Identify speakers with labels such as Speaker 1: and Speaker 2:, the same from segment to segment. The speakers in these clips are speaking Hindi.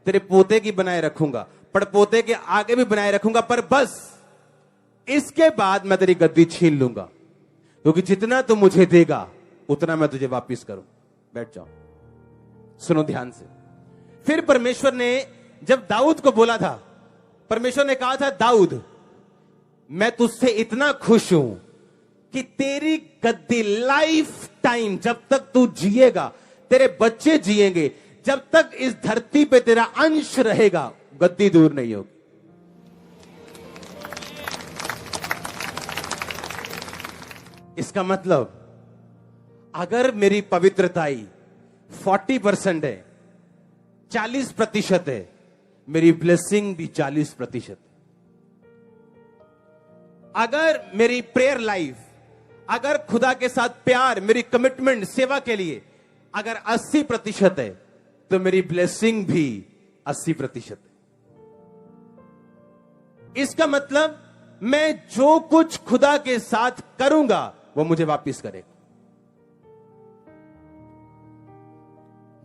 Speaker 1: तेरे पोते की बनाए रखूंगा, पड़पोते के आगे भी बनाए रखूंगा, पर बस इसके बाद मैं तेरी गद्दी छीन लूंगा, क्योंकि जितना तू मुझे देगा उतना मैं तुझे वापिस करूं। बैठ जाओ, सुनो ध्यान से। फिर परमेश्वर ने जब दाऊद को बोला था, परमेश्वर ने कहा था, दाऊद मैं तुझसे इतना खुश हूं कि तेरी गद्दी लाइफ टाइम, जब तक तू जिएगा, तेरे बच्चे जिएंगे, जब तक इस धरती पे तेरा अंश रहेगा, गद्दी दूर नहीं होगी। इसका मतलब अगर मेरी पवित्रताई 40% है, 40% है, मेरी ब्लेसिंग भी 40%। अगर मेरी प्रेयर लाइफ, अगर खुदा के साथ प्यार, मेरी कमिटमेंट सेवा के लिए अगर 80% है, तो मेरी ब्लेसिंग भी 80% है। इसका मतलब मैं जो कुछ खुदा के साथ करूंगा वो मुझे वापिस करेगा।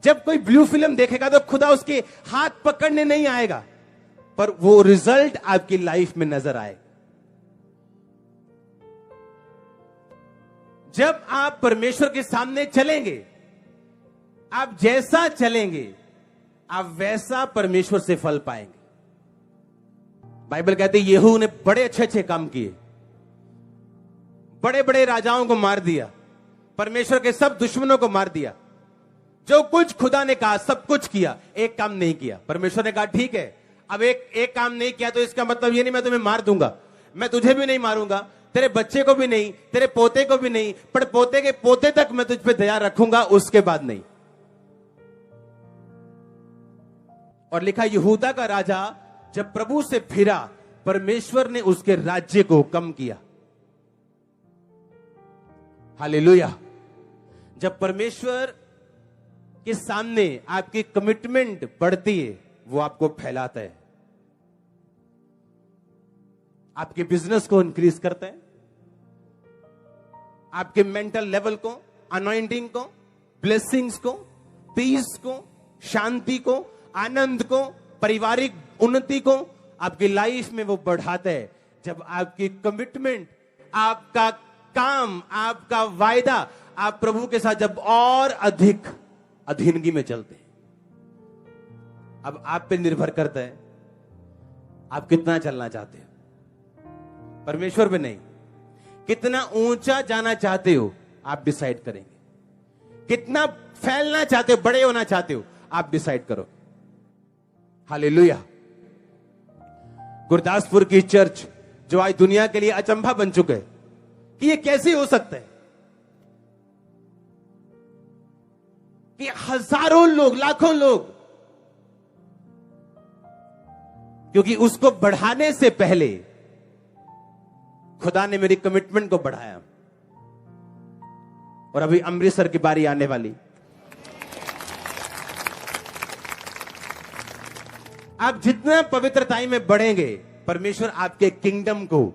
Speaker 1: जब कोई ब्लू फिल्म देखेगा तो खुदा उसके हाथ पकड़ने नहीं आएगा, पर वो रिजल्ट आपकी लाइफ में नजर आएगा। जब आप परमेश्वर के सामने चलेंगे, आप जैसा चलेंगे आप वैसा परमेश्वर से फल पाएंगे। बाइबल कहते येहू ने बड़े अच्छे अच्छे काम किए, बड़े बड़े राजाओं को मार दिया, परमेश्वर के सब दुश्मनों को मार दिया, जो कुछ खुदा ने कहा सब कुछ किया, एक काम नहीं किया। परमेश्वर ने कहा ठीक है, अब एक काम नहीं किया तो इसका मतलब ये नहीं मैं तुम्हें मार दूंगा, मैं तुझे भी नहीं मारूंगा, तेरे बच्चे को भी नहीं, तेरे पोते को भी नहीं, पर पोते के पोते तक मैं तुझ पे दया रखूंगा, उसके बाद नहीं। और लिखा यहूदा का राजा जब प्रभु से फिरा, परमेश्वर ने उसके राज्य को कम किया। हालेलुया। जब परमेश्वर के सामने आपकी कमिटमेंट बढ़ती है, वो आपको फैलाता है, आपके बिजनेस को इंक्रीज करता है, आपके मेंटल लेवल को, अनॉइंटिंग को, ब्लेसिंग्स को, पीस को, शांति को, आनंद को, पारिवारिक उन्नति को आपकी लाइफ में वो बढ़ाता है। जब आपकी कमिटमेंट, आपका काम, आपका वायदा, आप प्रभु के साथ जब और अधिक अधीनगी में चलते हैं। अब आप पे निर्भर करता है आप कितना चलना चाहते हो, परमेश्वर पे नहीं। कितना ऊंचा जाना चाहते हो आप डिसाइड करेंगे, कितना फैलना चाहते हो, बड़े होना चाहते हो, आप डिसाइड करो। हालेलुया। गुरदासपुर की चर्च जो आज दुनिया के लिए अचंभा बन चुके हैं कि ये कैसे हो सकता है कि हजारों लोग, लाखों लोग, क्योंकि उसको बढ़ाने से पहले खुदा ने मेरी कमिटमेंट को बढ़ाया। और अभी अमृतसर की बारी आने वाली। आप जितना पवित्रताई में बढ़ेंगे, परमेश्वर आपके किंगडम को,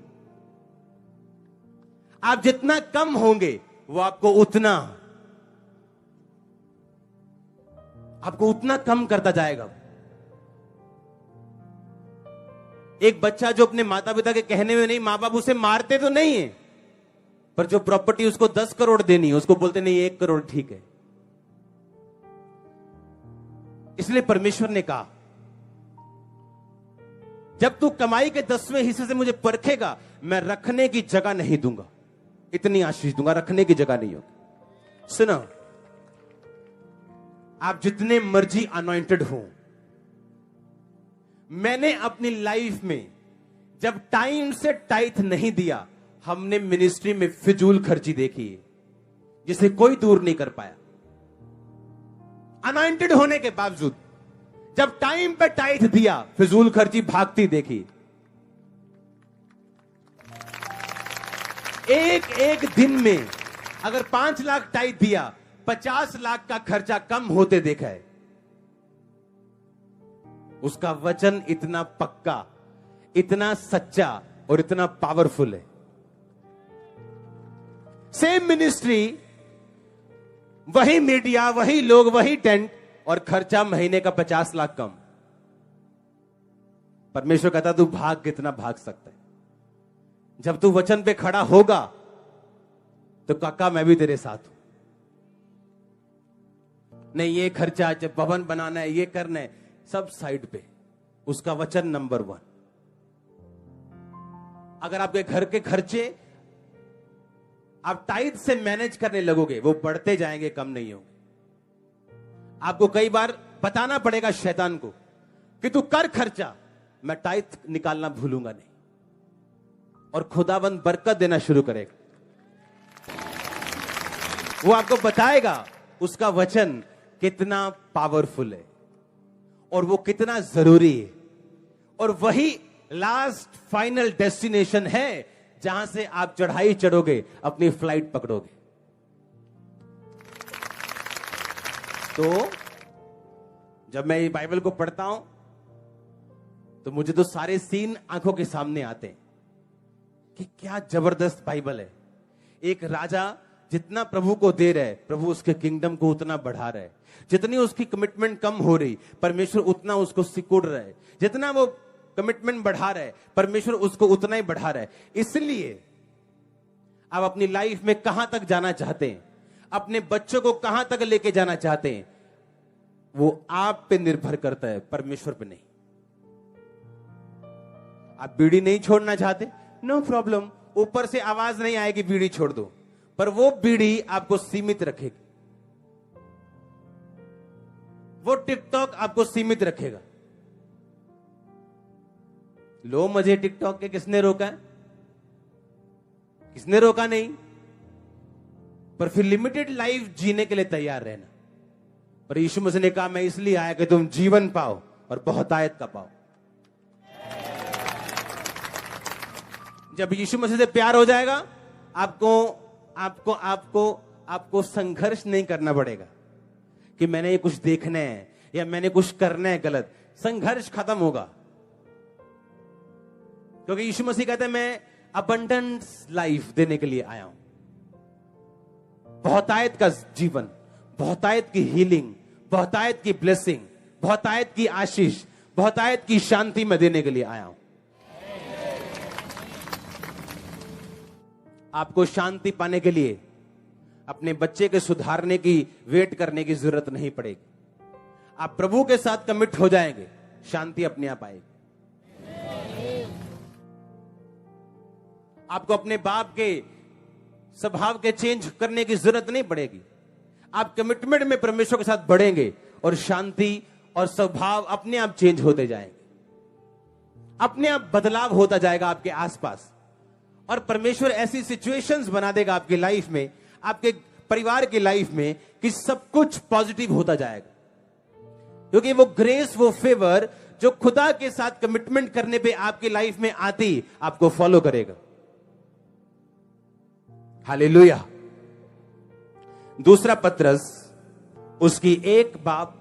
Speaker 1: आप जितना कम होंगे वो आपको उतना कम करता जाएगा। एक बच्चा जो अपने माता पिता के कहने में नहीं, मां बाप उसे मारते तो नहीं है, पर जो प्रॉपर्टी उसको 10 करोड़ देनी है, उसको बोलते नहीं 1 करोड़ ठीक है। इसलिए परमेश्वर ने कहा जब तू कमाई के 10वें हिस्से से मुझे परखेगा, मैं रखने की जगह नहीं दूंगा, इतनी आशीष दूंगा, रखने की जगह नहीं होगी। सुनो, आप जितने मर्जी अनॉइंटेड हो, मैंने अपनी लाइफ में जब टाइम से टाइथ नहीं दिया, हमने मिनिस्ट्री में फिजूल खर्ची देखी है जिसे कोई दूर नहीं कर पाया। अनॉइंटेड होने के बावजूद जब टाइम पे टाइथ दिया, फिजूल खर्ची भागती देखी। एक दिन में अगर 5 लाख टाइथ दिया, 50 लाख का खर्चा कम होते देखा है। उसका वचन इतना पक्का, इतना सच्चा और इतना पावरफुल है। सेम मिनिस्ट्री, वही मीडिया, वही लोग, वही टेंट, और खर्चा महीने का 50 लाख कम। परमेश्वर कहता तू भाग, कितना भाग सकता है। जब तू वचन पे खड़ा होगा तो काका मैं भी तेरे साथ हूं। नहीं ये खर्चा, जब भवन बनाना है, ये करना है, सब साइड पे, उसका वचन नंबर 1। अगर आपके घर के खर्चे आप टाइट से मैनेज करने लगोगे, वो बढ़ते जाएंगे, कम नहीं होंगे। आपको कई बार बताना पड़ेगा शैतान को कि तू कर खर्चा, मैं टाइट निकालना भूलूंगा नहीं, और खुदाबंद बरकत देना शुरू करेगा। वो आपको बताएगा उसका वचन कितना पावरफुल है और वो कितना जरूरी है, और वही लास्ट फाइनल डेस्टिनेशन है जहां से आप चढ़ाई चढ़ोगे, अपनी फ्लाइट पकड़ोगे। तो जब मैं ये बाइबल को पढ़ता हूं तो मुझे तो सारे सीन आंखों के सामने आते हैं कि क्या जबरदस्त बाइबल है। एक राजा जितना प्रभु को दे रहा है, प्रभु उसके किंगडम को उतना बढ़ा रहा है। जितनी उसकी कमिटमेंट कम हो रही, परमेश्वर उतना उसको सिकुड़ रहा है। जितना वो कमिटमेंट बढ़ा रहा है, परमेश्वर उसको उतना ही बढ़ा रहा है। इसलिए आप अपनी लाइफ में कहां तक जाना चाहते हैं, अपने बच्चों को कहां तक लेके जाना चाहते हैं, वो आप पे निर्भर करता है, परमेश्वर पे नहीं। आप बीड़ी नहीं छोड़ना चाहते, नो प्रॉब्लम, ऊपर से आवाज नहीं आएगी बीड़ी छोड़ दो, पर वो बीड़ी आपको सीमित रखेगी, वो टिकटॉक आपको सीमित रखेगा। लो मजे टिकटॉक के, किसने रोका है? किसने रोका नहीं, पर फिर लिमिटेड लाइफ जीने के लिए तैयार रहना। पर यीशु मसीह ने कहा मैं इसलिए आया कि तुम जीवन पाओ और बहुतायत का पाओ। जब यीशु मसीह से प्यार हो जाएगा, आपको आपको आपको आपको संघर्ष नहीं करना पड़ेगा कि मैंने ये कुछ देखना है या मैंने कुछ करना है गलत। संघर्ष खत्म होगा, क्योंकि यीशु मसीह कहते हैं मैं अबंडेंस लाइफ देने के लिए आया हूं। बहुतायत का जीवन, बहुतायत की हीलिंग, बहुतायत की ब्लेसिंग, बहुतायत की आशीष, बहुतायत की शांति में देने के लिए आया हूं। आपको शांति पाने के लिए अपने बच्चे के सुधारने की वेट करने की जरूरत नहीं पड़ेगी। आप प्रभु के साथ कमिट हो जाएंगे, शांति अपने आप आएगी। आपको अपने बाप के स्वभाव के चेंज करने की जरूरत नहीं पड़ेगी। आप कमिटमेंट में परमेश्वर के साथ बढ़ेंगे और शांति और स्वभाव अपने आप चेंज होते जाएंगे, अपने आप बदलाव होता जाएगा आपके आसपास। और परमेश्वर ऐसी सिचुएशंस बना देगा आपकी लाइफ में, आपके परिवार की लाइफ में, कि सब कुछ पॉजिटिव होता जाएगा, क्योंकि वो ग्रेस, वो फेवर जो खुदा के साथ कमिटमेंट करने पे आपकी लाइफ में आती, आपको फॉलो करेगा। हालेलुया। दूसरा पत्रस उसकी 1 बाब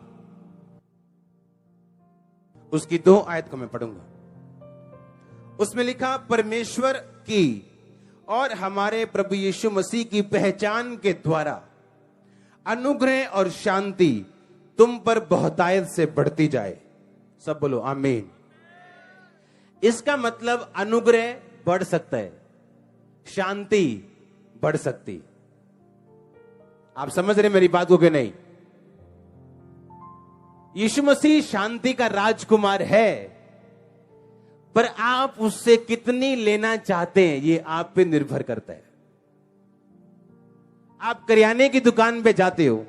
Speaker 1: उसकी 2 आयत को मैं पढ़ूंगा। उसमें लिखा, परमेश्वर की और हमारे प्रभु यीशु मसीह की पहचान के द्वारा अनुग्रह और शांति तुम पर बहुतायत से बढ़ती जाए। सब बोलो आमीन। इसका मतलब अनुग्रह बढ़ सकता है, शांति बढ़ सकती। आप समझ रहे मेरी बात को कि नहीं? यीशु मसीह शांति का राजकुमार है, पर आप उससे कितनी लेना चाहते हैं ये आप पे निर्भर करता है। आप करियाने की दुकान पे जाते हो,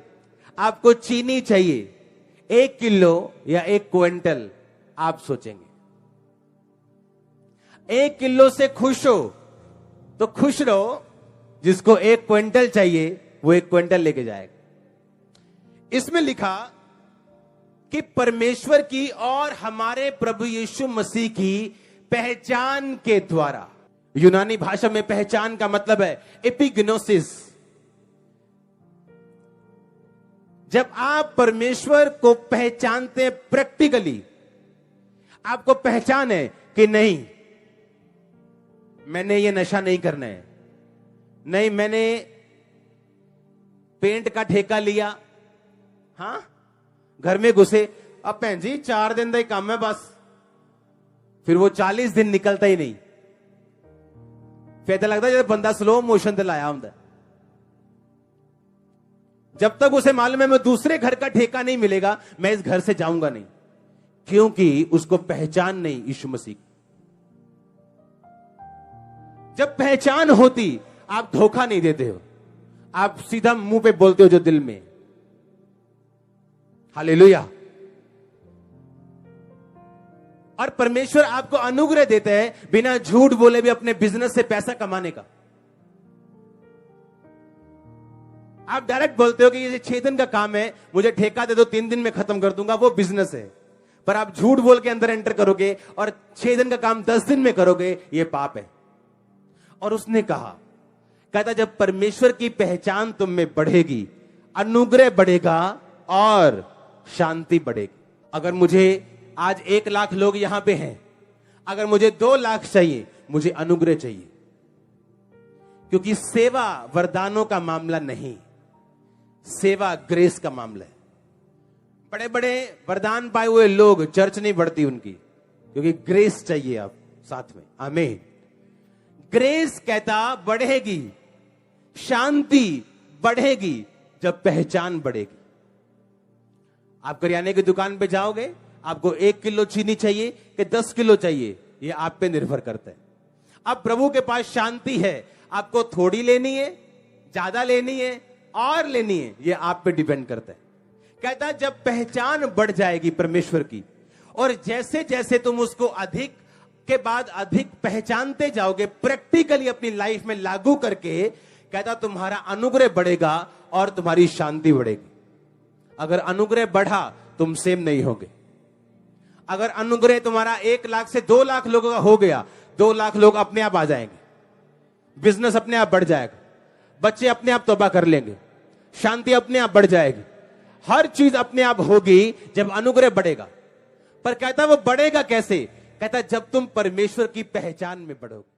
Speaker 1: आपको चीनी चाहिए 1 किलो या 1 क्विंटल, आप सोचेंगे 1 किलो से खुश हो तो खुश रहो, जिसको 1 क्विंटल चाहिए वो 1 क्विंटल लेके जाएगा। इसमें लिखा कि परमेश्वर की और हमारे प्रभु यीशु मसीह की पहचान के द्वारा। यूनानी भाषा में पहचान का मतलब है एपिग्नोसिस। जब आप परमेश्वर को पहचानते हैं प्रैक्टिकली, आपको पहचान है कि नहीं मैंने ये नशा नहीं करना है, नहीं मैंने पेंट का ठेका लिया, हां घर में घुसे, अब भैन जी 4 दिन का ही काम है बस, फिर वो 40 दिन निकलता ही नहीं। फिर ऐसा लगता है जैसे बंदा स्लो मोशन से लाया होता है। जब तक उसे मालूम है मैं दूसरे घर का ठेका नहीं मिलेगा, मैं इस घर से जाऊंगा नहीं, क्योंकि उसको पहचान नहीं यीशु मसीह। जब पहचान होती, आप धोखा नहीं देते हो, आप सीधा मुंह पे बोलते हो जो दिल में। हालेलुया। और परमेश्वर आपको अनुग्रह देता है बिना झूठ बोले भी अपने बिजनेस से पैसा कमाने का। आप डायरेक्ट बोलते हो कि ये 6 दिन का काम है, मुझे ठेका दे दो, 3 दिन में खत्म कर दूंगा, वो बिजनेस है। पर आप झूठ बोल के अंदर एंटर करोगे और 6 दिन का काम 10 दिन में करोगे, ये पाप है। और उसने कहा, कहता जब परमेश्वर की पहचान तुम में बढ़ेगी, अनुग्रह बढ़ेगा और शांति बढ़ेगी। अगर मुझे आज 1 लाख लोग यहां पे हैं, अगर मुझे 2 लाख चाहिए, मुझे अनुग्रह चाहिए, क्योंकि सेवा वरदानों का मामला नहीं, सेवा ग्रेस का मामला है। बड़े बड़े वरदान पाए हुए लोग चर्च नहीं बढ़ती उनकी, क्योंकि ग्रेस चाहिए आप साथ में। आमीन। ग्रेस कहता बढ़ेगी, शांति बढ़ेगी जब पहचान बढ़ेगी। आप करियाने की दुकान पे जाओगे, आपको 1 किलो चीनी चाहिए कि 10 किलो चाहिए, ये आप पे निर्भर करता है। अब प्रभु के पास शांति है, आपको थोड़ी लेनी है, ज्यादा लेनी है और लेनी है, ये आप पे डिपेंड करता है। कहता है जब पहचान बढ़ जाएगी परमेश्वर की, और जैसे जैसे तुम उसको अधिक के बाद अधिक पहचानते जाओगे, प्रैक्टिकली अपनी लाइफ में लागू करके, कहता तुम्हारा अनुग्रह बढ़ेगा और तुम्हारी शांति बढ़ेगी। अगर अनुग्रह बढ़ा, तुम सेम नहीं होगे। अगर अनुग्रह तुम्हारा 1 लाख से 2 लाख लोगों का हो गया, 2 लाख लोग अपने आप आ जाएंगे, बिजनेस अपने आप बढ़ जाएगा, बच्चे अपने आप तौबा कर लेंगे, शांति अपने आप बढ़ जाएगी, हर चीज अपने आप होगी जब अनुग्रह बढ़ेगा। पर कहता वो बढ़ेगा कैसे? कहता जब तुम परमेश्वर की पहचान में बढ़ोगे।